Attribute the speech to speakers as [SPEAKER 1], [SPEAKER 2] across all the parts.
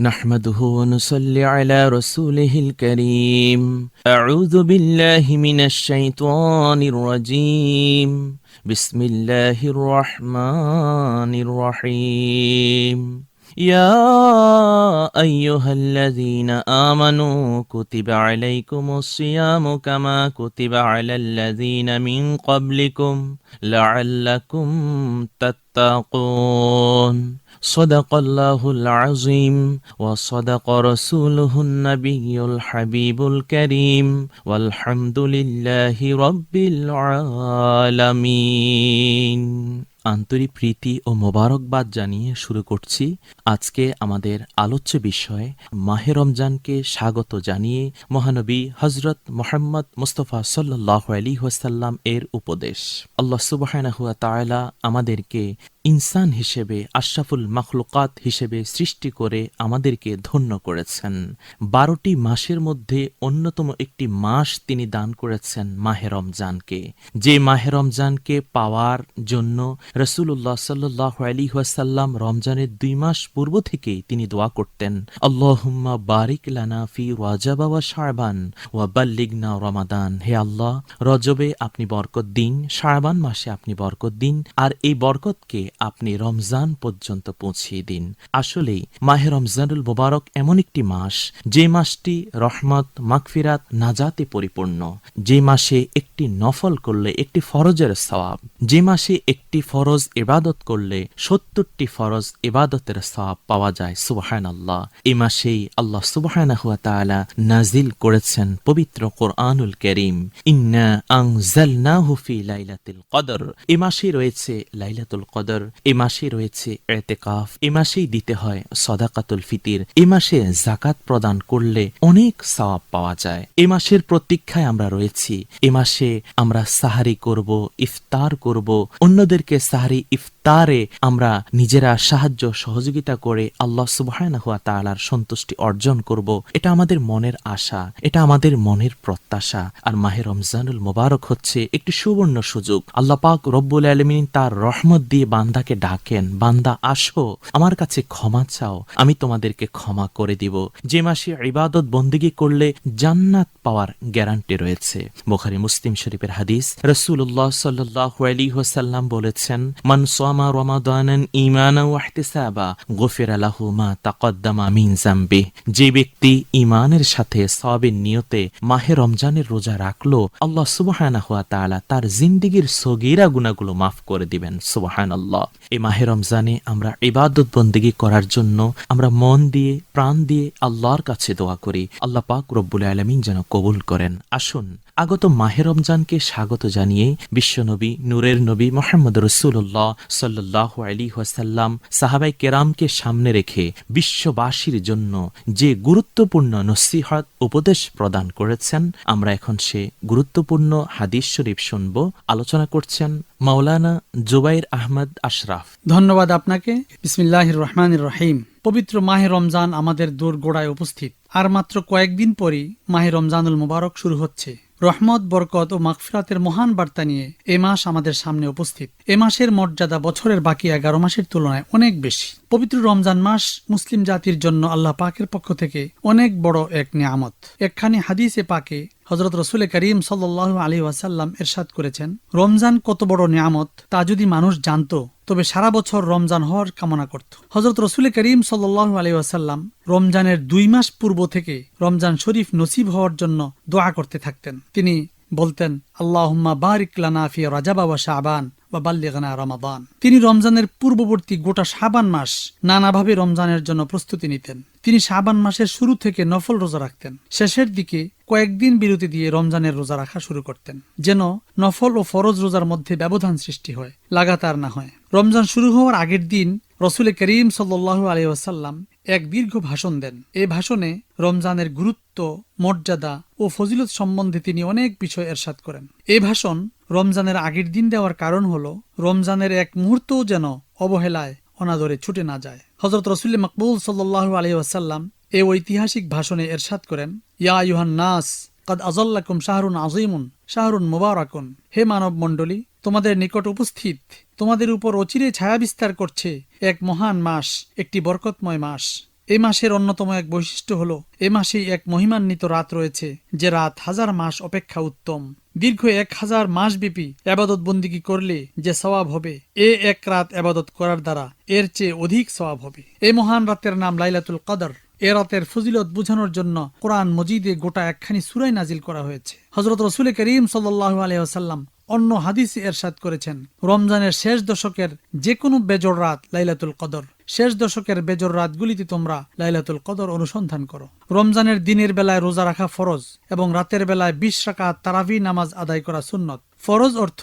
[SPEAKER 1] نحمده ونصلي على رسوله الكريم. أعوذ بالله من الشيطان الرجيم. بسم الله الرحمن الرحيم. يا أيها الذين آمنوا كتب عليكم الصيام كما كتب على الذين من قبلكم لعلكم تتقون. صدق الله العظيم وصدق رسوله النبي الحبيب الكريم والحمد لله رب العالمين. আন্তরিক প্রীতি ও মোবারকবাদ জানিয়ে শুরু করছি আজকে আমাদের আলোচ্য বিষয় মাহে রমজানকে স্বাগত জানিয়ে মহানবী হযরত মুহাম্মদ মুস্তাফা সাল্লাল্লাহু আলাইহি ওয়াসাল্লাম এর উপদেশ। আল্লাহ সুবহানাহু ওয়া তাআলা আমাদেরকে ইনসান হিসেবে আশরাফুল মাখলুকাত হিসেবে সৃষ্টি করে আমাদেরকে ধন্য করেছেন। 12টি মাসের মধ্যে অন্যতম একটি মাস তিনি দান করেছেন মাহে রমজানকে। যে মাহে রমজানকে পাওয়ার জন্য রাসূলুল্লাহ সাল্লাল্লাহু আলাইহি ওয়াসাল্লাম রমজানের 2 মাস পূর্ব থেকেই তিনি দোয়া করতেন, আল্লাহুম্মা বারিক লানা ফি রজব ওয়া শাবান ওয়া বাল্লিগনা রমাদান। হে আল্লাহ, রজবে আপনি বরকত দিন, শাবান মাসে আপনি বরকত দিন, আর এই বরকতকে আপনি রমজান পর্যন্ত পৌঁছিয়ে দিন। আসলেই মাহে রমজানুল মুবারক এমন একটি মাস যে মাসটি রহমত, মাগফিরাত, নাজাতে পরিপূর্ণ। যে মাসে একটি নফল করলে একটি ফরজের সওয়াব, যে মাসে একটি ফরজ ইবাদত করলে 70টি ফরজ ইবাদতের সওয়াব পাওয়া যায়। সুবহানাল্লাহ। এই মাসেই আল্লাহ সুবহানাহু ওয়া তাআলা নাজিল করেছেন পবিত্র কোরআনুল কারীম, ইন্না আনজালনাহু ফি লাইলাতুল কদর। এই মাসে রয়েছে লাইলাতুল কদর, এই মাসে রয়েছে ইতিকাফ, এই মাসেই দিতে হয় সাদাকাতুল ফিতির, এই মাসে যাকাত প্রদান করলে অনেক সওয়াব পাওয়া যায়। এই মাসের প্রতীক্ষায় আমরা রয়েছি। এই মাসে আমরা সাহারি করব, ইফতার করব, অন্যদেরকে সাহারি ইফতারে আমরা নিজেরা সাহায্য সহযোগিতা করে আল্লাহ সুবহানাহু ওয়া তাআলার সন্তুষ্টি অর্জন করব। এটা আমাদের মনের আশা, এটা আমাদের মনের প্রত্যাশা। আর মাহে রমজানুল মুবারক হচ্ছে একটি সুবর্ণ সুযোগ। আল্লাহ পাক রব্বুল আলামিন তার রহমত দিয়ে বান্দাকে ডাকেন, বান্দা আসো আমার কাছে ক্ষমা চাও, আমি তোমাদেরকে ক্ষমা করে দিব। যে মাসে ইবাদত বন্দেগী করলে জান্নাত পাওয়ার গ্যারান্টি রয়েছে। বুখারী মুসলিম শরীফের হাদিস, রাসূলুল্লাহ সাল্লাল্লাহু আলাইহি ওয়াসাল্লাম বলেছেন, মান সামা রমাদানান ঈমানান ওয়া ইহতিসাবা গুফিরা লাহু মা তাকদ্দামা মিন যামবি। যে ব্যক্তি ঈমানের সাথে সওয়াবের নিয়তে মাহে রমজানের রোজা রাখলো, আল্লাহ সুবহানাহু ওয়া তাআলা তার জিন্দেগীর সগীরা গুনাহগুলো মাফ করে দিবেন। সুবহানাল্লাহ। এই মাহে রমজানে আমরা ইবাদত বন্দেগী করার জন্য আমরা মন দিয়ে, প্রাণ দিয়ে আল্লাহর কাছে দোয়া করি। আল্লাহ পাক রব্বুল আলামিন যেন কবুল করেন। আসুন আগত মাহে রমজানকে স্বাগত জানিয়ে বিশ্বনবী, নূরের নবী মুহাম্মদ রাসূলুল্লাহ সাল্লাল্লাহু আলাইহি ওয়াসাল্লাম সাহাবায়ে কেরামকে সামনে রেখে বিশ্ববাসীর জন্য যে গুরুত্বপূর্ণ নসিহত উপদেশ প্রদান করেছেন, আমরা এখন সে গুরুত্বপূর্ণ হাদিস শরীফ শুনব। আলোচনা করছেন মাওলানা জুবাইর আহমদ আশরাফ।
[SPEAKER 2] ধন্যবাদ আপনাকে। বিসমিল্লাহির রহমানির রহিম। পবিত্র মাহে রমজান আমাদের দোরগোড়ায় উপস্থিত। আর মাত্র কয়েকদিন পরই মাহে রমজানুল মুবারক শুরু হচ্ছে। রহমত, বরকত ও মাগফিরাতের মহান বার্তা নিয়ে এ মাস আমাদের সামনে উপস্থিত। এ মাসের মর্যাদা বছরের বাকি 11 মাসের তুলনায় অনেক বেশি। পবিত্র রমজান মাস মুসলিম জাতির জন্য আল্লাহ পাকের পক্ষ থেকে অনেক বড় এক নিয়ামত। একখানি হাদিসে পাকে হযরত রাসূল করিম সাল্লাল্লাহু আলাইহি ওয়াসাল্লাম ইরশাদ করেছেন, রমজান কত বড় নিয়ামত তা যদি মানুষ জানতো তবে সারা বছর রমজান হওয়ার কামনা করত। হযরত রাসূল করিম সাল্লাল্লাহু আলাইহি ওয়াসাল্লাম রমজানের 2 মাস পূর্ব থেকে রমজান শরীফ নসিব হওয়ার জন্য দোয়া করতে থাকতেন। তিনি বলতেন, আল্লাহুম্মা বারিক লানা ফি রজব ওয়া শাবান ওয়া বাল্লিগনা রমাদান। তিনি রমজানের পূর্ববর্তী গোটা শাবান মাস নানাভাবে রমজানের জন্য প্রস্তুতি নিতেন। তিনি শাবান মাসের শুরু থেকে নফল রোজা রাখতেন, শেষের দিকে কয়েকদিন বিরতি দিয়ে রমজানের রোজা রাখা শুরু করতেন, যেন নফল ও ফরজ রোজার মধ্যে ব্যবধান সৃষ্টি হয়, লাগাতার না হয়। রমজান শুরু হওয়ার আগের দিন রাসূল করিম সাল্লাল্লাহু আলাইহি ওয়াসাল্লাম এক দীর্ঘ ভাষণ দেন। এই ভাষণে রমজানের গুরুত্ব, মর্যাদা ও ফজিলত সম্বন্ধে তিনি অনেক বিষয় ইরশাদ করেন। এই ভাষণ রমজানের আগের দিন দেওয়ার কারণ হলো রমজানের এক মুহূর্তও যেন অবহেলায়, অনাদরে ছুটে না যায়। হযরত রাসূল মাকবুল সাল্লাল্লাহু আলাইহি ওয়াসাল্লাম এই ঐতিহাসিক ভাষণে ইরশাদ করেন, ইয়া আইয়ুহান নাস কাদ আযাল্লাকুম শাহরুন আযীমুন শাহরুন মুবারাকুন। হে মানব মণ্ডলী, তোমাদের নিকট উপস্থিত, তোমাদের উপর অচিরে ছায়া বিস্তার করছে এক মহান মাস, একটি বরকতময় মাস। এই মাসের অন্যতম এক বৈশিষ্ট্য হলো এ মাসেই এক মহিমান্বিত রাত রয়েছে, যে রাত 1000 মাস অপেক্ষা উত্তম। দীর্ঘ 1000 মাসব্যাপী আবাদত বন্দিগি করলে যে সওয়াব হবে, এক রাত আবাদত করার দ্বারা এর চেয়ে অধিক সওয়াব হবে। এই মহান রাতের নাম লাইলাতুল কদর। এ রাতের ফজিলত বোঝানোর জন্য কোরআন মজিদে গোটা একখানি সূরা নাজিল করা হয়েছে। হযরত রাসূল করিম সাল্লাল্লাহু আলাইহি ওয়াসাল্লাম অন্য হাদিসে ইরশাদ করেছেন, রমজানের শেষ দশকের যে কোনো বেজর রাত লাইলাতুল কদর। শেষ দশকের বেজর রাতগুলিতে তোমরা লাইলাতুল কদর অনুসন্ধান করো। রমজানের দিনের বেলায় রোজা রাখা ফরজ এবং রাতের বেলায় 20 রাকাত তারাবি নামাজ আদায় করা সুন্নত। ফরজ অর্থ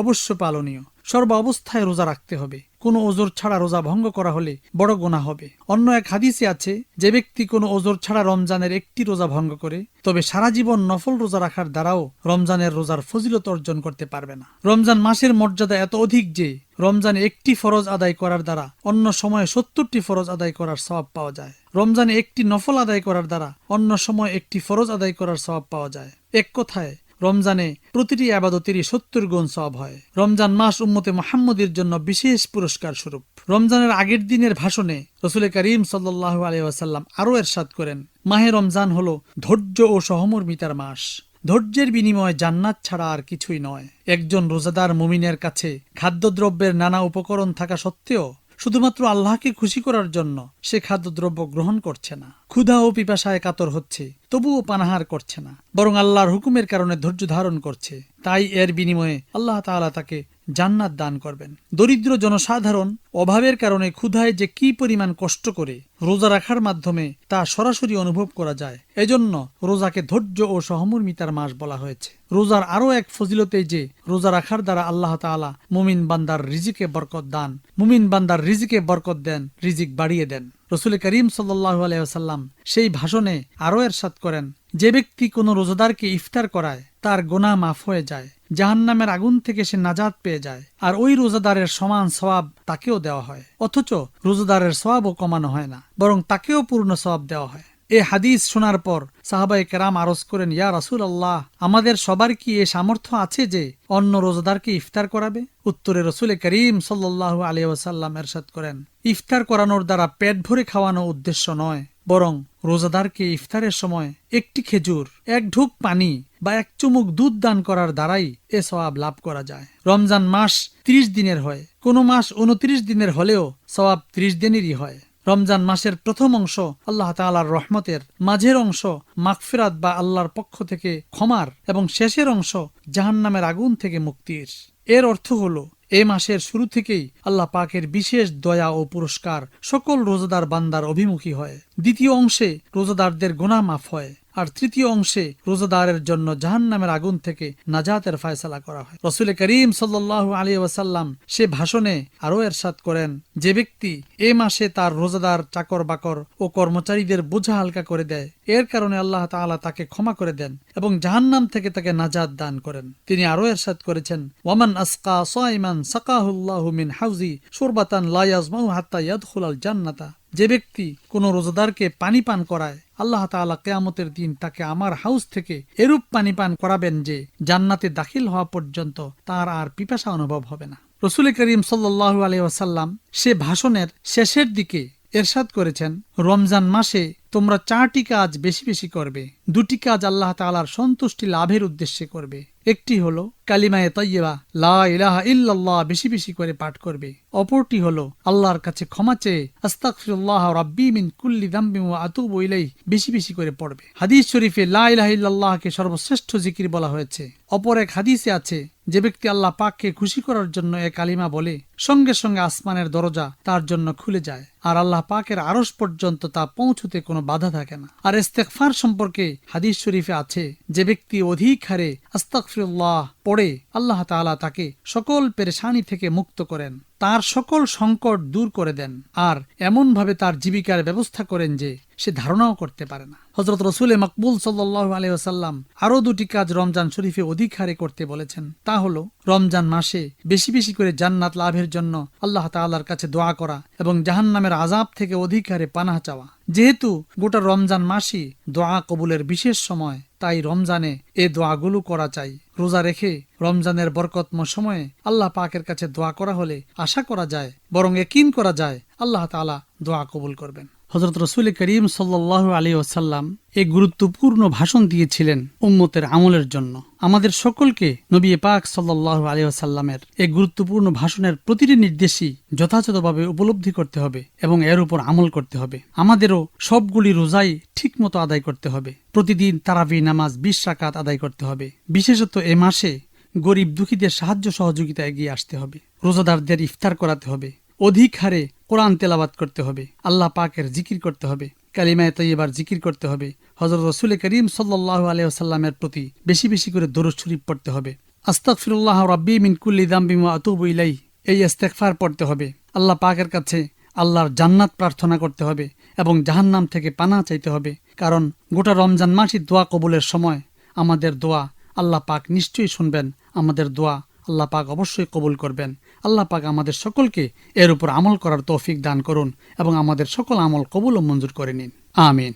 [SPEAKER 2] অবশ্য পালনীয়, সর্ব অবস্থায় রোজা রাখতে হবে। কোনো ওজর ছাড়া রোজা ভঙ্গ করা হলে বড় গুনাহ হবে। অন্য এক হাদিসে আছে, যে ব্যক্তি কোনো ওজর ছাড়া রমজানের একটি রোজা ভঙ্গ করে, তবে সারা জীবন নফল রোজা রাখার দ্বারাও রমজানের রোজার ফজিলত অর্জন করতে পারবে না। রমজান মাসের মর্যাদা এত অধিক যে রমজানে একটি ফরজ আদায় করার দ্বারা অন্য সময়ে 70টি ফরজ আদায় করার সওয়াব পাওয়া যায়। রমজানে একটি নফল আদায় করার দ্বারা অন্য সময় একটি ফরজ আদায় করার সওয়াব পাওয়া যায়। এক কথায় রমজানে প্রতিটি আবাদতেরই 70 গুণ সওয়াব হয়। রমজান মাস উম্মতে মুহাম্মদের জন্য বিশেষ পুরস্কার স্বরূপ। রমজানের আগের দিনের ভাষণে রাসূল করিম সাল্লাল্লাহু আলাইহি ওয়াসাল্লাম আরো ইরশাদ করেন, মাহে রমজান হলো ধৈর্য ও সহমর্মিতার মাস। ধৈর্যের বিনিময় জান্নাত ছাড়া আর কিছুই নয়। একজন রোজাদার মুমিনের কাছে খাদ্যদ্রব্যের নানা উপকরণ থাকা সত্ত্বেও শুধুমাত্র আল্লাহকে খুশি করার জন্য সে খাদ্যদ্রব্য গ্রহণ করছে না, ক্ষুধা ও পিপাসায় কাতর হচ্ছে, তবুও পানাহার করছে না, বরং আল্লাহর হুকুমের কারণে ধৈর্য ধারণ করছে। তাই এর বিনিময়ে আল্লাহ তাআলা তাকে জান্নাত দান করবেন। দরিদ্র জনসাধারণ অভাবের কারণে ক্ষুধায় যে কি পরিমাণ কষ্ট করে, রোজা রাখার মাধ্যমে তা সরাসরি অনুভব করা যায়। এজন্য রোজাকে ধৈর্য ও সহমর্মিতার মাস বলা হয়েছে। রোজার আরো এক ফজিলতে যে রোজা রাখার দ্বারা আল্লাহ তাআলা মুমিন বান্দার রিজিকে বরকত দান, মুমিন বান্দার রিজিকে বরকত দেন, রিজিক বাড়িয়ে দেন। রাসূল করিম সাল্লাল্লাহু আলাইহি ওয়াসাল্লাম সেই ভাষণে আরো ইরশাদ করেন, যে ব্যক্তি কোনো রোজাদারকে ইফতার করায় তার গুনাহ মাফ হয়ে যায়, জাহান্নামের আগুন থেকে সে নাজাত পেয়ে যায়, আর ওই রোজাদারের সমান সওয়াব তাকেও দেওয়া হয়। অথচ রোজাদারের সওয়াবও কমানো হয় না, বরং তাকেও পূর্ণ সওয়াব দেওয়া হয়। এ হাদিস শোনার পর সাহাবায়ে কেরাম আরজ করেন, ইয়া রাসূলুল্লাহ, আমাদের সবার কি এ সামর্থ্য আছে যে অন্য রোজাদারকে ইফতার করাবে? উত্তরে রাসূল করিম সাল্লাল্লাহু আলাইহি ওয়াসাল্লাম ইরশাদ করেন, ইফতার করানোর দ্বারা পেট ভরে খাওয়ানো উদ্দেশ্য নয়, বরং রোজাদারকে ইফতারের সময় একটি খেজুর, এক ঢুক পানি বা এক চুমুক দুধ দান করার দ্বারাই এ সওয়াব লাভ করা যায়। রমজান মাস 30 দিনের হয়, কোনো মাস 29 দিনের হলেও সওয়াব 30 দিনেরই হয়। রমজান মাসের প্রথম অংশ আল্লাহ তাআলার রহমতের, মাঝের অংশ মাগফিরাত বা আল্লাহর পক্ষ থেকে ক্ষমার এবং শেষের অংশ জাহান্নামের আগুন থেকে মুক্তির। এর অর্থ হলো এ মাসের শুরু থেকেই আল্লাহ পাকের বিশেষ দয়া ও পুরস্কার সকল রোজাদার বান্দার অভিমুখী হয়। দ্বিতীয় অংশে রোজাদারদের গুনাহ মাফ হয়, আর তৃতীয় অংশে রোজাদারের জন্য জাহান্নামের আগুন থেকে নাজাতের ফয়সালা করা হয়। রাসূল করিম সাল্লাল্লাহু আলাইহি ওয়াসাল্লাম সে ভাষণে আরো ইরশাদ করেন, যে ব্যক্তি এ মাসে তার রোজাদার চাকর বাকর ও কর্মচারীদের বোঝা হালকা করে দেয়, এর কারণে আল্লাহ তাআলা তাকে ক্ষমা করে দেন এবং জাহান্নাম থেকে তাকে নাজাত দান করেন। তিনি আরো ইরশাদ করেছেন, ওয়ামান আসকা সাইমান সাকাহুল্লাহু মিন হাউজি শুরবাতান লা ইয়াজমাউ হাত্তা ইয়াদখুলাল জান্নাতা। যে ব্যক্তি কোন রোজাদারকে পানি পান করায়, আল্লাহ তাআলা কিয়ামতের দিন তাকে আমার হাউস থেকে এরূপ পানি পান করাবেন যে জান্নাতে দাখিল হওয়া পর্যন্ত তার আর পিপাসা অনুভব হবে না। রাসূল করিম সাল্লাল্লাহু আলাইহি ওয়াসাল্লাম সে ভাষণের শেষের দিকে ইরশাদ করেছেন, রমজান মাসে তোমরা 4টি কাজ বেশি বেশি করবে। 2টি কাজ আল্লাহ তাআলার সন্তুষ্টি লাভের উদ্দেশ্যে করবে। একটি হলো কালিমায়ে তাইয়্যিবা লা ইলাহা ইল্লাল্লাহ বেশি বেশি করে পাঠ করবে। অপরটি হলো আল্লাহর কাছে ক্ষমা চেয়ে আস্তাগফিরুল্লাহ রাব্বি মিন কুল্লি যামবিন ওয়া আতুবু ইলাইহি বেশি বেশি করে পড়বে। হাদিস শরীফে লা ইলাহা ইল্লাল্লাহকে সর্বশ্রেষ্ঠ জিকির বলা হয়েছে। অপর এক হাদিসে আছে, যে ব্যক্তি আল্লাহ পাককে খুশি করার জন্য এ কালিমা বলে, সঙ্গে সঙ্গে আসমানের দরজা তার জন্য খুলে যায়, আর আল্লাহ পাকের আরশ পর্যন্ত তা পৌঁছতে কোনো বাধা থাকে না। আর ইস্তেগফার সম্পর্কে হাদিস শরীফে আছে, যে ব্যক্তি অধিক হারে আস্তাগফিরুল্লাহ পড়ে, আল্লাহ তাআলা তাকে সকল পেরেশানি থেকে মুক্ত করেন, তার সকল সংকট দূর করে দেন, আর এমন ভাবে তার জীবিকার ব্যবস্থা করেন যে সে ধারণাও করতে পারে না। হযরত রাসূল মাকবুল সাল্লাল্লাহু আলাইহি ওয়াসাল্লাম আরো 2টি কাজ রমজান শরীফে অধিক হারে করতে বলেছেন। তা হলো রমজান মাসে বেশি বেশি করে জান্নাত লাভের জন্য আল্লাহ তাআলার কাছে দোয়া করা এবং জাহান্নামের আযাব থেকে অধিক হারে পানাহ চাওয়া। যেহেতু গোটা রমজান মাসই দোয়া কবুলের বিশেষ সময়, তাই রমজানে এ দোয়াগুলো করা চাই। রোজা রেখে রমজানের বরকতময় সময়ে আল্লাহ পাকের কাছে দোয়া করা হলে আশা করা যায়, বরং ইয়াকিন করা যায়, আল্লাহ তাআলা দোয়া কবুল করবেন। হযরত রাসূল করিম সাল্লাল্লাহু আলাইহি ওয়াসাল্লাম এক গুরুত্বপূর্ণ ভাষণ দিয়েছিলেন উম্মতের আমলের জন্য। আমাদের সকলকে নবী পাক সাল্লাল্লাহু আলাইহি ওয়াসাল্লামের এই গুরুত্বপূর্ণ ভাষণের প্রতিটি নির্দেশই যথাযথভাবে উপলব্ধি করতে হবে এবং এর উপর আমল করতে হবে। আমাদেরও সবগুলি রোজাই ঠিকমতো আদায় করতে হবে। প্রতিদিন তারাবি নামাজ ২০ রাকাত আদায় করতে হবে। বিশেষত এ মাসে গরিব দুঃখীদের সাহায্য সহযোগিতা এগিয়ে আসতে হবে। রোজাদারদের ইফতার করাতে হবে। অধিক হারে কোরআন তেলাওয়াত করতে হবে। আল্লাহ পাকের জিকির করতে হবে। কালিমায়ে তাইয়্যিবার জিকির করতে হবে। হযরত রাসূল করিম সাল্লাল্লাহু আলাইহি ওয়াসাল্লামের প্রতি বেশি বেশি করে দরুদ শরীফ পড়তে হবে। আস্তাগফিরুল্লাহ রাব্বি মিন কুল্লি যামবিন ওয়া আতুবু ইলাইহি, এই ইস্তেগফার পড়তে হবে। আল্লাহ পাকের কাছে আল্লাহর জান্নাত প্রার্থনা করতে হবে এবং জাহান্নাম থেকে পানাহ চাইতে হবে। কারণ গোটা রমজান মাসই দোয়া কবুলের সময়। আমাদের দোয়া আল্লাহ পাক নিশ্চয়ই শুনবেন। আমাদের দোয়া আল্লাহ পাক অবশ্যই কবুল করবেন। আল্লাহ পাক আমাদের সকলকে এর উপর আমল করার তৌফিক দান করুন এবং আমাদের সকল আমল কবুল ও মঞ্জুর করে নিন। আমিন।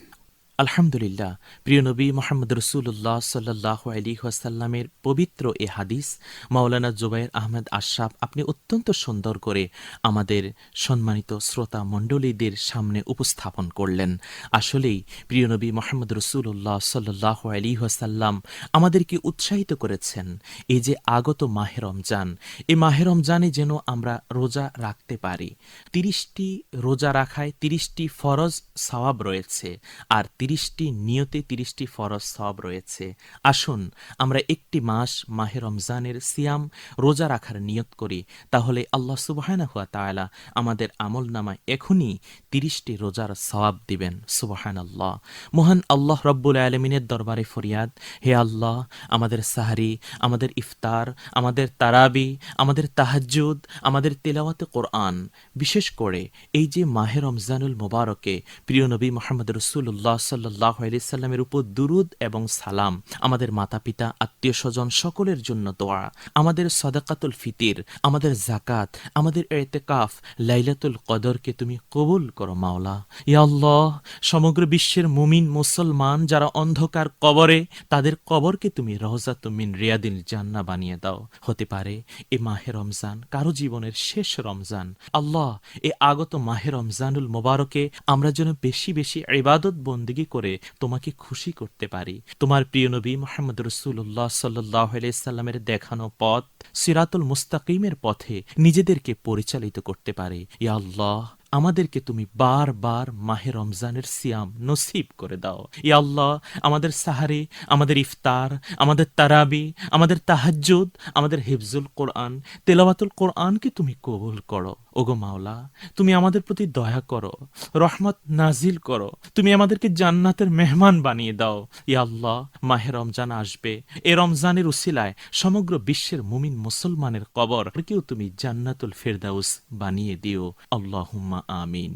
[SPEAKER 1] আলহামদুলিল্লাহ। প্রিয় নবী মোহাম্মদ রসুল্লাহ সাল্লাল্লাহু আলাইহি ওয়াসাল্লামের পবিত্র এ হাদিস মাওলানা জুবায়ের আহমেদ আশরাফ আপনি অত্যন্ত সুন্দর করে আমাদের সম্মানিত শ্রোতা মণ্ডলীদের সামনে উপস্থাপন করলেন। আসলেই প্রিয় নবী মোহাম্মদ রসুল্লাহ সাল্লাল্লাহু আলাইহি ওয়াসাল্লাম আমাদেরকে উৎসাহিত করেছেন এই যে আগত মাহে রমজান, এই মাহে রমজানে যেন আমরা রোজা রাখতে পারি। ৩০টি রোজা রাখায় ৩০টি ফরজ সওয়াব রয়েছে, আর ৩০টি নিয়তে ৩০টি ফরজ সওয়াব রয়েছে। আসুন আমরা একটি মাস মাহে রমজানের সিয়াম রোজা রাখার নিয়ত করি, তাহলে আল্লাহ সুবহানাহু ওয়া তাআলা আমাদের আমল নামায় এখনই ৩০টি রোজার সওয়াব দিবেন। সুবহানাল্লাহ। মহান আল্লাহ রব্বুল আলামিনের দরবারে ফরিয়াদ, হে আল্লাহ, আমাদের সাহরি, আমাদের ইফতার, আমাদের তারাবি, আমাদের তাহাজ্জুদ, আমাদের তেলাওয়াতে কোরআন, বিশেষ করে এই যে মাহে রমজানুল মুবারকে প্রিয় নবী মুহাম্মদ রাসূলুল্লাহ সাল্লাল্লাহু আলাইহি সাল্লামের উপর দুরুদ এবং সালাম, আমাদের মাতা পিতা আত্মীয় স্বজন সকলের জন্য দোয়া, আমাদের সাদাকাতুল ফিতির, আমাদের যাকাত, আমাদের ইতিকাফ, লাইলাতুল কদরকে তুমি কবুল করো মাওলা। ইয়া আল্লাহ, সমগ্র বিশ্বের মুমিন মুসলমান যারা অন্ধকার কবরে, তাদের কবরকে তুমি রওজাতুম মিন রিয়াদিল জান্নাহ বানিয়ে দাও। হতে পারে এ মাহে রমজান কারো জীবনের শেষ রমজান। আল্লাহ, এ আগত মাহে রমজানুল মুবারকে আমরা যেন বেশি বেশি ইবাদত বন্দেগী করে তোমাকে খুশি করতে পারি। তোমার প্রিয় নবী মুহাম্মদ রাসূলুল্লাহ সাল্লাল্লাহু আলাইহি সাল্লামের দেখানো পথ সিরাতুল মুস্তাকিমের পথে নিজেদেরকে পরিচালিত করতে পারে। ইয়া আল্লাহ, আমাদেরকে তুমি বারবার মাহে রমজানের সিয়াম নসিব করে দাও। ইয়া আল্লাহ, আমাদের সাহারি, আমাদের ইফতার, আমাদের তারাবি, আমাদের তাহাজ্জুদ, আমাদের হিফজুল কোরআন, তেলাওয়াতুল কোরআনকে তুমি কবুল করো। ওগো মাওলা, তুমি আমাদের প্রতি দয়া করো, রহমত নাজিল করো, তুমি আমাদেরকে জান্নাতের মেহমান বানিয়ে দাও। ইয়া আল্লাহ, মাহে রমজান আসবে, এ রমজানের উসিলায় সমগ্র বিশ্বের মুমিন মুসলমানের কবরকেও তুমি জান্নাতুল ফেরদাউস বানিয়ে দিও। আল্লাহুম্মা আমিন।